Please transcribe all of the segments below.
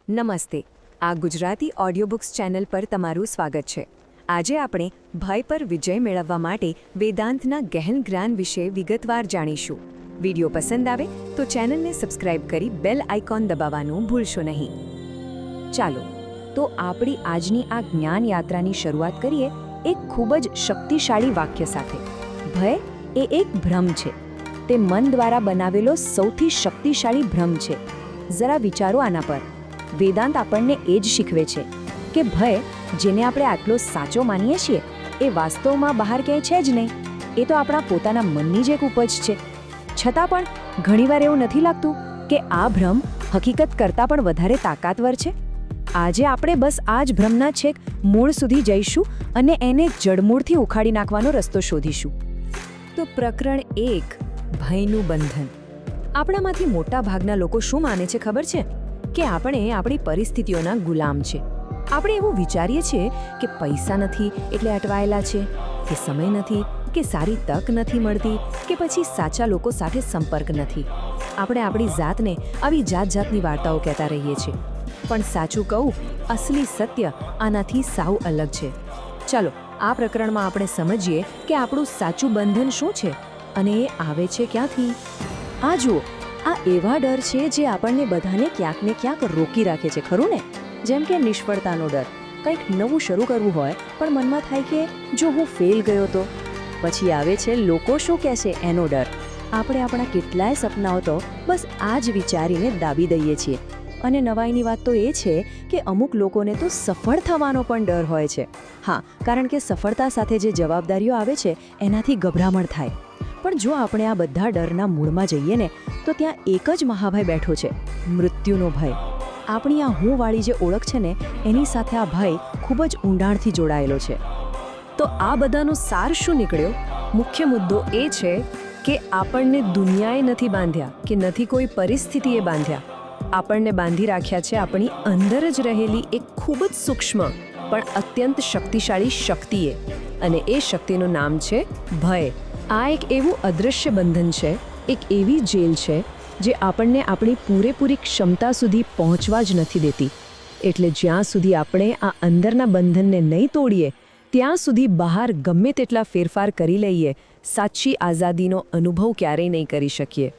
નમસ્તે. આ Gujarati audio books channel પર તમારું સ્વાગત છે. આજે આપણે ભય પર વિજય મેળવવા માટે વેદાંતના ગહેન જ્ઞાન વિશે વિગતવાર જાણીશું. વિડિયો પસંદ આવે તો ચેનલને સબસ્ક્રાઇબ કરી બેલ આઇકોન દબાવવાનું ભૂલશો નહીં. ચાલો તો આપણી આજની આ જ્ઞાન યાત્રાની શરૂઆત કરીએ એક ખૂબ જ શક્તિશાળી વાક્ય સાથે. ભય એ એક ભ્રમ છે. તે મન દ્વારા બનાવેલો સૌથી શક્તિશાળી ભ્રમ છે. જરા વિચારો આના પર. વેદાંત આપણને એ જ શીખવે છે કે ભય, જેને આપણે આટલો સાચો માનીએ છીએ, એ વાસ્તવમાં બહાર ક્યાંય છે જ નહીં. એ તો આપણા પોતાના મનની જ એક ઉપજ છે. છતાં પણ ઘણીવાર એવું નથી લાગતું કે આ ભ્રમ હકીકત કરતાં પણ વધારે તાકાતવર છે? આજે આપણે બસ આ જ ભ્રમના છેક મૂળ સુધી જઈશું અને એને જડમૂળથી ઉખાડી નાખવાનો રસ્તો શોધીશું. તો પ્રકરણ 1, ભયનું બંધન. આપણામાંથી મોટા ભાગના લોકો શું માને છે ખબર છે? કે આપણે આપણી પરિસ્થિતિઓના ગુલામ છે. આપણે એવું વિચારીએ છીએ કે પૈસા નથી એટલે અટવાયેલા છે, કે સમય નથી, કે સારી તક નથી મળતી, કે પછી સાચા લોકો સાથે સંપર્ક નથી. આપણે આપણી જાતને આવી જાતની વાર્તાઓ કહેતા રહીએ છીએ. પણ સાચું કહું, અસલી સત્ય આનાથી સાવ અલગ છે. ચાલો આ પ્રકરણમાં આપણે સમજીએ કે આપણું સાચું બંધન શું છે અને એ આવે છે ક્યાંથી. આ જુઓ, આ એવા ડર છે જે આપણને બધાને ક્યાંક ને ક્યાંક રોકી રાખે છે, ખરું ને? જેમ કે નિષ્ફળતાનો ડર. કંઈક નવું શરૂ કરવું હોય પણ મનમાં થાય કે જો હું ફેલ ગયો તો. પછી આવે છે લોકો શું કહેશે એનો ડર. આપણે આપણા કેટલાય સપનાઓ તો બસ આ જ વિચારીને દાબી દઈએ છીએ. અને નવાઈની વાત તો એ છે કે અમુક લોકોને તો સફળ થવાનો પણ ડર હોય છે. હા, કારણ કે સફળતા સાથે જે જવાબદારીઓ આવે છે એનાથી ગભરામણ થાય. પણ જો આપણે આ બધા ડરના મૂળમાં જઈએ ને, તો ત્યાં એક જ મહાભય બેઠો છે, મૃત્યુનો ભય. આપણી આ હુંવાળી જે ઓળખ છે ને, એની સાથે આ ભય ખૂબ જ ઊંડાણથી જોડાયેલો છે. તો આ બધાનો સાર શું નીકળ્યો? મુખ્ય મુદ્દો એ છે કે આપણને દુનિયાએ નથી બાંધ્યા કે નથી કોઈ પરિસ્થિતિએ બાંધ્યા. આપણને બાંધી રાખ્યા છે આપણી અંદર જ રહેલી એક ખૂબ જ સૂક્ષ્મ પણ અત્યંત શક્તિશાળી શક્તિએ. અને એ શક્તિનું નામ છે ભય. આ એક એવું અદૃશ્ય બંધન છે, એક એવી જેલ છે જે આપણને આપણી પૂરેપૂરી ક્ષમતા સુધી પહોંચવા જ નથી દેતી. એટલે જ્યાં સુધી આપણે આ અંદરના બંધનને નહીં તોડીએ, ત્યાં સુધી બહાર ગમે તેટલા ફેરફાર કરી લઈએ, સાચી આઝાદીનો અનુભવ ક્યારેય નહીં કરી શકીએ.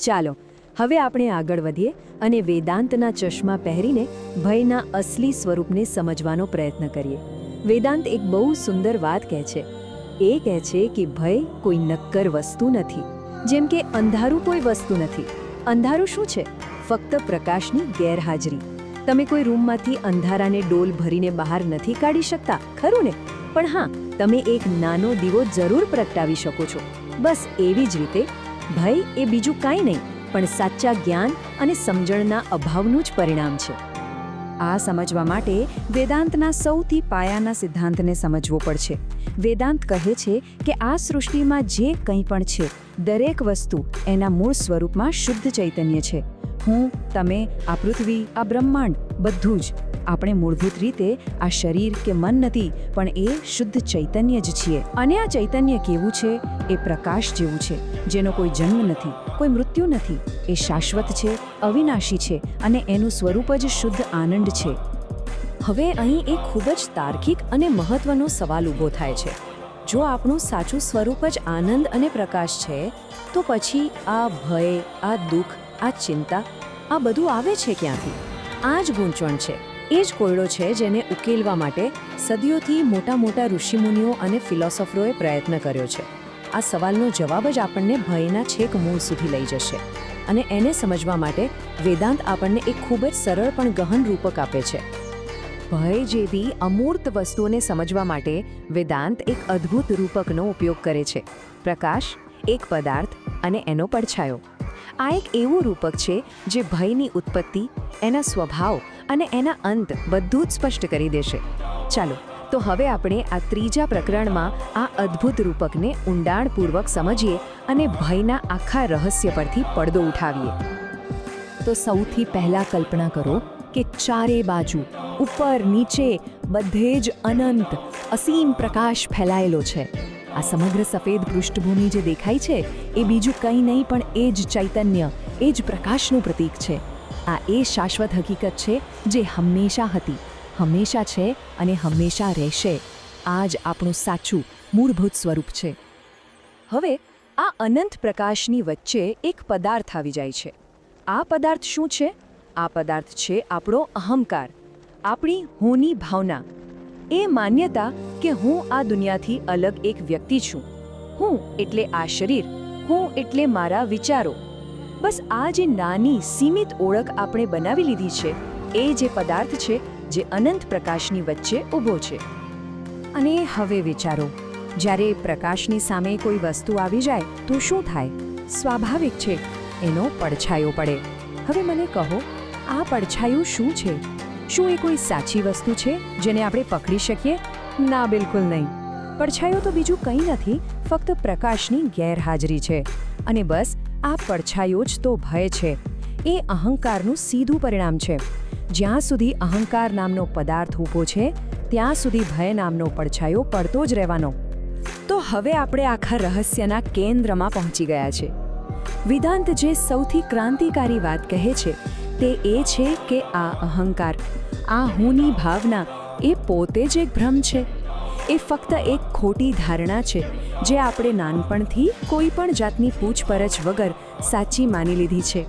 ચાલો હવે આપણે આગળ વધીએ અને વેદાંતના ચશ્મા પહેરીને ભયના અસલી સ્વરૂપને સમજવાનો પ્રયત્ન કરીએ. વેદાંત એક બહુ સુંદર વાત કહે છે. એ કહે છે કે ભય કોઈ નક્કર વસ્તુ નથી. જેમ કે અંધારું કોઈ વસ્તુ નથી. અંધારું શું છે? ફક્ત પ્રકાશની ગેરહાજરી. તમે કોઈ રૂમમાંથી અંધારાને ડોલ ભરીને બહાર નથી કાઢી શકતા, ખરું ને? પણ હા, તમે એક નાનો દીવો જરૂર પ્રગટાવી શકો છો. બસ એવી જ રીતે ભય એ બીજું કાંઈ નહીં પણ સાચા જ્ઞાન અને સમજણના અભાવનું જ પરિણામ છે. આ સમજવા માટે વેદાંતના સૌથી પાયાના સિદ્ધાંતને સમજવો પડશે. વેદાંત કહે છે કે આ સૃષ્ટિમાં જે કંઈ પણ છે, દરેક વસ્તુ એના મૂળ સ્વરૂપમાં શુદ્ધ ચૈતન્ય છે. હું, તમે, આ પૃથ્વી, આ બ્રહ્માંડ, બધું જ. આપણે મૂળભૂત રીતે આ શરીર કે મન નથી, પણ એ શુદ્ધ ચૈતન્ય જ છીએ. અને આ ચૈતન્ય કેવું છે? એ પ્રકાશ જેવું છે, જેનો કોઈ જન્મ નથી, કોઈ મૃત્યુ નથી. એ શાશ્વત છે, અવિનાશી છે અને એનું સ્વરૂપ જ શુદ્ધ આનંદ છે. હવે અહીં એક ખૂબ જ તાર્કિક અને મહત્વનો સવાલ ઊભો થાય છે. જો આપણું સાચું સ્વરૂપ જ આનંદ અને પ્રકાશ છે, તો પછી આ ભય, આ દુઃખ, આ ચિંતા, આ બધું આવે છે ક્યાંથી? આ જ ગૂંચવણ છે. એ જ કોયડો છે જેને ઉકેલવા માટે સદીઓથી મોટા મોટા ઋષિમુનિઓ અને ફિલોસોફરોએ પ્રયત્ન કર્યો છે. આ સવાલનો જવાબ જ આપણને ભયના છેક મૂળ સુધી લઈ જશે. અને એને સમજવા માટે વેદાંત આપણને એક ખૂબ જ સરળ પણ ગહન રૂપક આપે છે. ભય જેવી અમૂર્ત વસ્તુઓને સમજવા માટે વેદાંત એક અદ્ભુત રૂપકનો ઉપયોગ કરે છે. પ્રકાશ, એક પદાર્થ અને એનો પડછાયો. આ એક એવું રૂપક છે જે ભયની ઉત્પત્તિ, એના સ્વભાવ અને એના અંત બધું જ સ્પષ્ટ કરી દેશે. ચાલો તો હવે આપણે આ ત્રીજા પ્રકરણમાં આ અદ્ભુત રૂપકને ઊંડાણપૂર્વક સમજીએ અને ભયના આખા રહસ્ય પરથી પડદો ઉઠાવીએ. તો સૌથી પહેલા કલ્પના કરો કે ચારે બાજુ, ઉપર નીચે, બધે જ અનંત, અસીમ પ્રકાશ ફેલાયેલો છે. આ સમગ્ર સફેદ પૃષ્ઠભૂમિ જે દેખાય છે એ બીજું કંઈ નહીં પણ એ જ ચૈતન્ય, એ જ પ્રકાશનું પ્રતીક છે. આ એ શાશ્વત હકીકત છે જે હંમેશા હતી, હંમેશા છે અને હંમેશા રહેશે. આ જ આપણું સાચું મૂળભૂત સ્વરૂપ છે. હવે આ અનંત પ્રકાશની વચ્ચે એક પદાર્થ આવી જાય છે. આ પદાર્થ શું છે? આ પદાર્થ છે આપણો અહંકાર, આપણી હુંની ભાવના, એ માન્યતા કે હું આ દુનિયાથી અલગ એક વ્યક્તિ છું. હું એટલે આ શરીર, હું એટલે મારા વિચારો. બસ આ જે નાની સીમિત ઓળખ આપણે બનાવી લીધી છે, એ જે પદાર્થ છે જે અનંત પ્રકાશની વચ્ચે ઊભો છે. અને હવે વિચારો, જ્યારે પ્રકાશની સામે કોઈ વસ્તુ આવી જાય તો શું થાય? સ્વાભાવિક છે, એનો પડછાયો પડે. હવે મને કહો, આ પડછાયું શું છે? શું એ કોઈ સાચી વસ્તુ છે જેને આપણે પકડી શકીએ? ના, બિલકુલ નહીં. પડછાયો તો બીજું કંઈ નથી, ફક્ત પ્રકાશની ગેરહાજરી છે. અને બસ આ પડછાયો જ તો ભય છે. એ અહંકારનું સીધું પરિણામ છે. જ્યાં સુધી અહંકાર નામનો પદાર્થ ઊભો છે, ત્યાં સુધી ભય નામનો પડછાયો પડતો જ રહેવાનો. તો હવે આપણે આખા રહસ્યના કેન્દ્રમાં પહોંચી ગયા છે. વેદાંત જે સૌથી ક્રાંતિકારી વાત કહે છે તે એ છે કે આ અહંકાર, આ હુંની ભાવના, એ પોતે જ એક ભ્રમ છે. એ ફક્ત એક ખોટી ધારણા છે જે આપણે નાનપણથી કોઈ પણ જાતની પૂછપરછ વગર સાચી માની લીધી છે.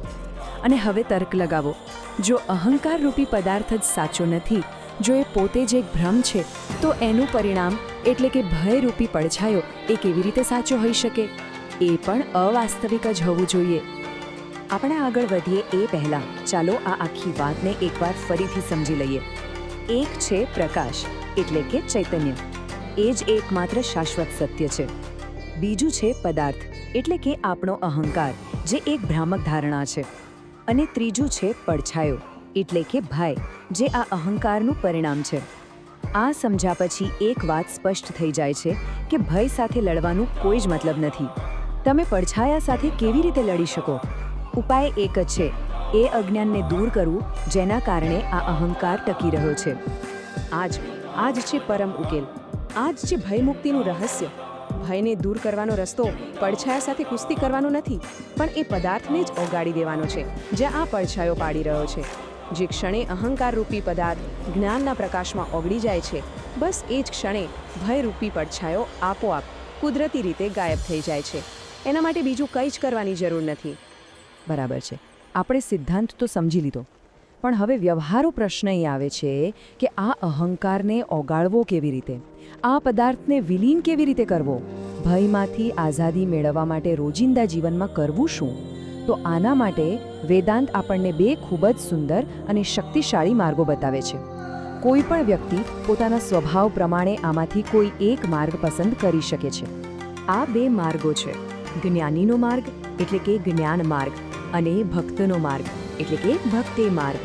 અને હવે તર્ક લગાવો, જો અહંકાર રૂપી પદાર્થ જ સાચો નથી, જો એ પોતે જ એક ભ્રમ છે, તો એનું પરિણામ એટલે કે ભયરૂપી પડછાયો એ કેવી રીતે સાચો હોઈ શકે? એ પણ અવાસ્તવિક જ હોવું જોઈએ. આપણે આગળ વધીએ એ પહેલાં ચાલો આ આખી વાતને એકવાર ફરીથી સમજી લઈએ. એક છે પ્રકાશ એટલે કે ચૈતન્ય, એ જ એકમાત્ર શાશ્વત સત્ય છે. બીજું છે પદાર્થ એટલે કે આપણો અહંકાર, જે એક ભ્રામક ધારણા છે. અને ત્રીજું છે પડછાયો એટલે કે ભય, જે આ અહંકારનું પરિણામ છે. આ સમજ્યા પછી એક વાત સ્પષ્ટ થઈ જાય છે કે ભય સાથે લડવાનું કોઈ જ મતલબ નથી. તમે પડછાયા સાથે કેવી રીતે લડી શકો? ઉપાય એક જ છે, એ અજ્ઞાનને દૂર કરવું જેના કારણે આ અહંકાર ટકી રહ્યો છે. આ જ છે પરમ ઉકેલ, આ જ છે ભયમુક્તિનું રહસ્ય. ભયને દૂર કરવાનો રસ્તો પડછાયા સાથે કુસ્તી કરવાનો નથી, પણ એ પદાર્થને જ ઓગાળી દેવાનો છે જે આ પડછાયો પાડી રહ્યો છે. જે ક્ષણે અહંકારરૂપી પદાર્થ જ્ઞાનના પ્રકાશમાં ઓગળી જાય છે, બસ એ જ ક્ષણે ભયરૂપી પડછાયો આપોઆપ કુદરતી રીતે ગાયબ થઈ જાય છે. એના માટે બીજું કંઈ જ કરવાની જરૂર નથી. બરાબર છે, આપણે સિદ્ધાંત તો સમજી લીધો, પણ હવે વ્યવહારુ પ્રશ્ન એ આવે છે કે આ અહંકારને ઓગાળવો કેવી રીતે? આ પદાર્થને વિલીન કેવી રીતે કરવો? ભયમાંથી આઝાદી મેળવવા માટે રોજિંદા જીવનમાં કરવું શું? તો આના માટે વેદાંત આપણને બે ખૂબ જ સુંદર અને શક્તિશાળી માર્ગો બતાવે છે. કોઈ પણ વ્યક્તિ પોતાના સ્વભાવ પ્રમાણે આમાંથી કોઈ એક માર્ગ પસંદ કરી શકે છે. આ બે માર્ગો છે, જ્ઞાનીનો માર્ગ એટલે કે જ્ઞાન માર્ગ, અને ભક્તનો માર્ગ એટલે કે ભક્તિ માર્ગ.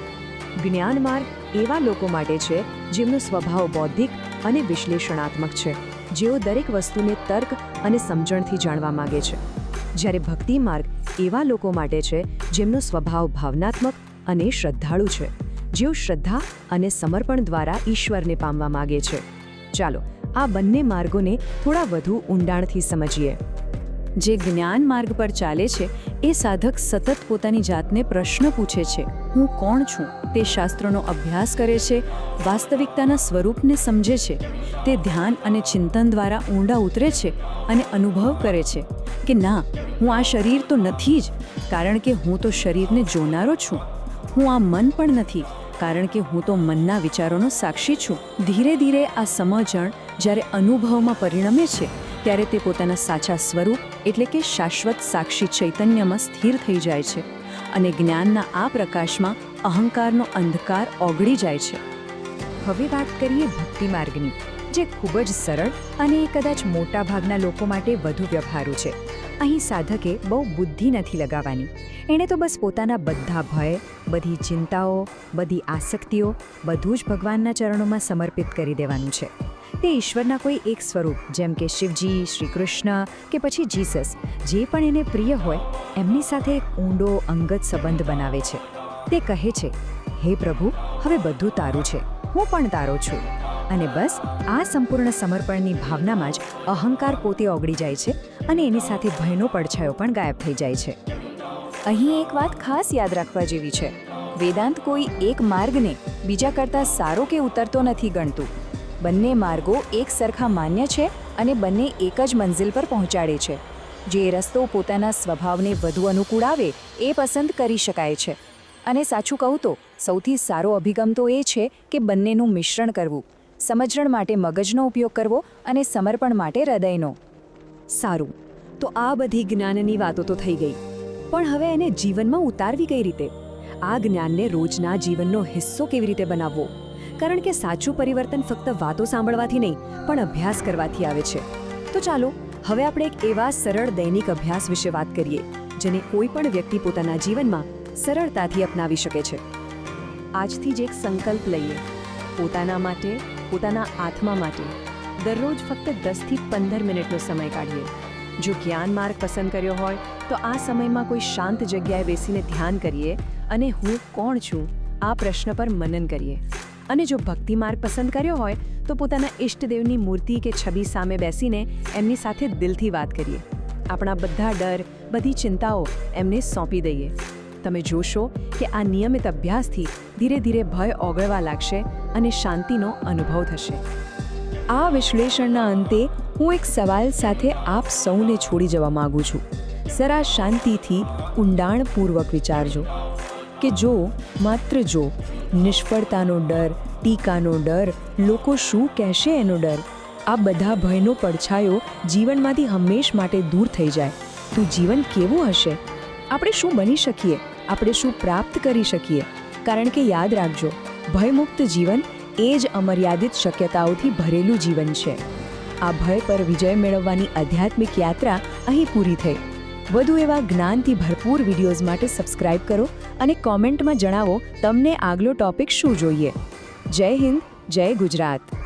જ્ઞાન માર્ગ એવા લોકો માટે છે જેમનો સ્વભાવ બૌદ્ધિક અને વિશ્લેષણાત્મક છે, જેઓ દરેક વસ્તુને તર્ક અને સમજણથી જાણવા માંગે છે. જ્યારે ભક્તિ માર્ગ એવા લોકો માટે છે જેમનો સ્વભાવ ભાવનાત્મક અને શ્રદ્ધાળુ છે, જેઓ શ્રદ્ધા અને સમર્પણ દ્વારા ઈશ્વરને પામવા માંગે છે. ચાલો આ બંને માર્ગોને થોડા વધુ ઊંડાણથી સમજીએ. જે જ્ઞાન માર્ગ પર ચાલે છે એ સાધક સતત પોતાની જાતને પ્રશ્ન પૂછે છે, હું કોણ છું? તે શાસ્ત્રોનો અભ્યાસ કરે છે, વાસ્તવિકતાના સ્વરૂપને સમજે છે. તે ધ્યાન અને ચિંતન દ્વારા ઊંડા ઉતરે છે અને અનુભવ કરે છે કે ના, હું આ શરીર તો નથી જ, કારણ કે હું તો શરીરને જોનારો છું. હું આ મન પણ નથી, કારણ કે હું તો મનના વિચારોનો સાક્ષી છું. ધીરે ધીરે આ સમજણ જ્યારે અનુભવમાં પરિણમે છે, ત્યારે તે પોતાના સાચા સ્વરૂપ એટલે કે શાશ્વત સાક્ષી ચૈતન્યમાં સ્થિર થઈ જાય છે અને જ્ઞાનના આ પ્રકાશમાં અહંકારનો અંધકાર ઓગળી જાય છે. હવે વાત કરીએ ભક્તિ માર્ગની, જે ખૂબ જ સરળ અને કદાચ મોટા ભાગના લોકો માટે વધુ વ્યવહારુ છે. અહીં સાધકે બહુ બુદ્ધિ નથી લગાવવાની. એણે તો બસ પોતાના બધા ભય, બધી ચિંતાઓ, બધી આસક્તિઓ બધું જ ભગવાનના ચરણોમાં સમર્પિત કરી દેવાનું છે. તે ઈશ્વરના કોઈ એક સ્વરૂપ જેમ કે શિવજી, શ્રી કૃષ્ણ કે પછી જીસસ, જે પણ એને પ્રિય હોય એમની સાથે એક ઊંડો અંગત સંબંધ બનાવે છે. તે કહે છે, હે પ્રભુ, હવે બધું તારું છે, હું પણ તારો છું. અને બસ આ સંપૂર્ણ સમર્પણની ભાવનામાં જ અહંકાર પોતે ઓગળી જાય છે અને એની સાથે ભયનો પડછાયો પણ ગાયબ થઈ જાય છે. અહીં એક વાત ખાસ યાદ રાખવા જેવી છે. વેદાંત કોઈ એક માર્ગને બીજા કરતાં સારો કે ઉતરતો નથી ગણતું. બંને માર્ગો એક સરખા માન્ય છે અને બંને એક જ મંઝિલ પર પહોંચાડે છે. જે રસ્તો પોતાના સ્વભાવને વધુ અનુકૂળ આવે એ પસંદ કરી શકાય છે. અને સાચું કહું તો સૌથી સારો અભિગમ તો એ છે કે બંનેનું મિશ્રણ કરવું. સમજણ માટે મગજનો ઉપયોગ કરવો અને સમર્પણ માટે હૃદયનો. સારું, તો આ બધી જ્ઞાનની વાતો તો થઈ ગઈ, પણ હવે એને જીવનમાં ઉતારવી કઈ રીતે? આ જ્ઞાનને રોજના જીવનનો હિસ્સો કેવી રીતે બનાવવો? કારણ કે સાચું પરિવર્તન ફક્ત વાતો સાંભળવાથી નહીં, પણ અભ્યાસ કરવાથી આવે છે. તો ચાલો હવે આપણે એક એવા સરળ દૈનિક અભ્યાસ વિશે વાત કરીએ જેને કોઈ પણ વ્યક્તિ પોતાના જીવનમાં સરળતાથી અપનાવી શકે છે. આજથી જ એક સંકલ્પ લઈએ, પોતાના માટે, પોતાના આત્મા માટે દરરોજ ફક્ત 10 થી 15 મિનિટનો સમય કાઢીએ. જો જ્ઞાન માર્ગ પસંદ કર્યો હોય તો આ સમયમાં કોઈ શાંત જગ્યાએ બેસીને ધ્યાન કરીએ અને હું કોણ છું આ પ્રશ્ન પર મનન કરીએ. અને જો ભક્તિ માર્ગ પસંદ કર્યો હોય તો પોતાના ઇષ્ટદેવની મૂર્તિ કે છબી સામે બેસીને એમની સાથે દિલથી વાત કરીએ. આપણા બધા ડર, બધી ચિંતાઓ એમને સોંપી દઈએ. તમે જોશો કે આ નિયમિત અભ્યાસથી ધીરે ધીરે ભય ઓગળવા લાગશે અને શાંતિનો અનુભવ થશે. આ વિશ્લેષણના અંતે હું એક સવાલ સાથે આપ સૌને છોડી જવા માંગુ છું. જરા શાંતિથી ઊંડાણપૂર્વક વિચારજો કે જો, માત્ર જો, નિષ્ફળતાનો ડર, ટીકાનો ડર, લોકો શું કહેશે એનો ડર, આ બધા ભયનો પડછાયો જીવનમાંથી હંમેશ માટે દૂર થઈ જાય તો જીવન કેવું હશે? આપણે શું બની શકીએ? આપણે શું પ્રાપ્ત કરી શકીએ? કારણ કે યાદ રાખજો, ભયમુક્ત જીવન એ જ અમર્યાદિત શક્યતાઓથી ભરેલું જીવન છે. આ ભય પર વિજય મેળવવાની આધ્યાત્મિક યાત્રા અહીં પૂરી થઈ. વધુ એવા જ્ઞાનથી ભરપૂર વિડીયોઝ માટે સબસ્ક્રાઇબ કરો અને કોમેન્ટમાં જણાવો તમને આગલો ટોપિક શું જોઈએ. જય હિન્દ, જય ગુજરાત.